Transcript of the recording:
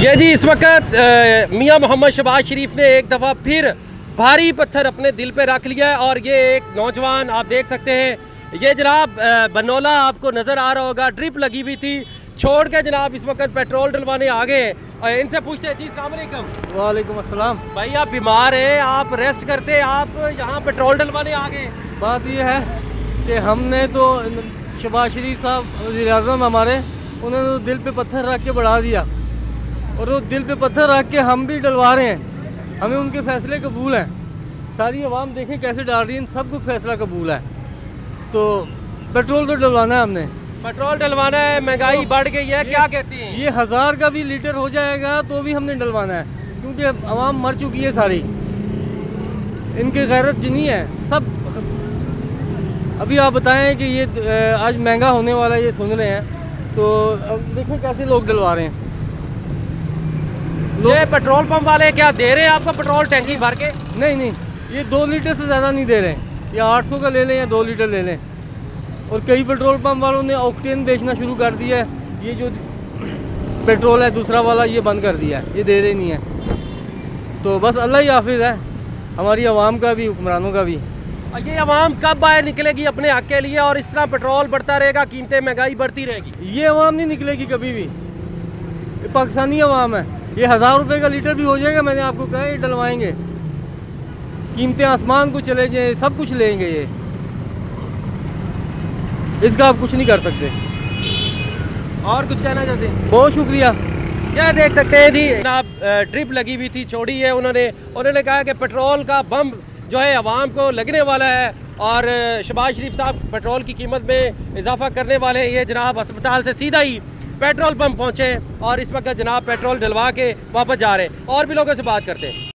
ये जी इस वक्त मियां मोहम्मद शहबाज शरीफ ने एक दफ़ा फिर भारी पत्थर अपने दिल पे रख लिया है। और ये एक नौजवान आप देख सकते हैं, ये जनाब बनोला आपको नज़र आ रहा होगा, ड्रिप लगी हुई थी, छोड़ के जनाब इस वक्त पेट्रोल डलवाने आ गए हैं। इनसे पूछते हैं जी अस्सलाम वालेकुम। वालेकुम अस्सलाम। भाई आप बीमार हैं, आप रेस्ट करते, आप यहाँ पेट्रोल डलवाने आ गए। बात यह है कि हमने तो शहबाज शरीफ साहब वज़ीर-ए-आज़म हमारे, उन्होंने तो दिल पे पत्थर रख के बढ़ा दिया और वो दिल पे पत्थर रख के हम भी डलवा रहे हैं। हमें उनके फैसले कबूल हैं। सारी आवाम देखें कैसे डाल रही है, सबको फैसला कबूल है। तो पेट्रोल तो डलवाना है हमने, पेट्रोल डलवाना है, महंगाई बढ़ गई है, क्या कहती हैं? ये 1000 का भी लीटर हो जाएगा तो भी हमने डलवाना है, क्योंकि आवाम मर चुकी है सारी, इनकी गैरत जिनी है सब। अभी आप बताएं कि ये आज महंगा होने वाला है, ये सुन रहे हैं, तो अब देखो कैसे लोग डलवा रहे हैं। ये पेट्रोल पंप वाले क्या दे रहे हैं आपको पेट्रोल टैंकी भर के? नहीं, ये 2 लीटर से ज़्यादा नहीं दे रहे हैं, या 800 का ले लें या 2 लीटर ले लें। और कई पेट्रोल पंप वालों ने ऑक्टेन बेचना शुरू कर दिया है। ये जो पेट्रोल है दूसरा वाला, ये बंद कर दिया है, ये दे रहे नहीं है। तो बस अल्लाह ही हाफिज़ है, हमारी आवाम का भी, हुक्मरानों का भी। और ये आवाम कब बाहर निकलेगी अपने हक के लिए, और इस तरह पेट्रोल बढ़ता रहेगा, कीमतें महंगाई बढ़ती रहेगी? ये आवाम नहीं निकलेगी कभी भी, ये पाकिस्तानी आवाम है। ये 1000 रुपये का लीटर भी हो जाएगा, मैंने आपको कहा, ये डलवाएंगे। कीमतें आसमान को चले जाए, सब कुछ लेंगे ये, इसका आप कुछ नहीं कर सकते। और कुछ कहना चाहते हैं? बहुत शुक्रिया। क्या देख सकते हैं जी, जनाब ड्रिप लगी हुई थी, छोड़ी है उन्होंने कहा कि पेट्रोल का बम जो है आवाम को लगने वाला है, और शहबाज शरीफ साहब पेट्रोल की कीमत में इजाफा करने वाले हैं। ये जनाब अस्पताल से सीधा ही पेट्रोल पंप पहुंचे और इस वक्त जनाब पेट्रोल डलवा के वापस जा रहे हैं। और भी लोगों से बात करते हैं।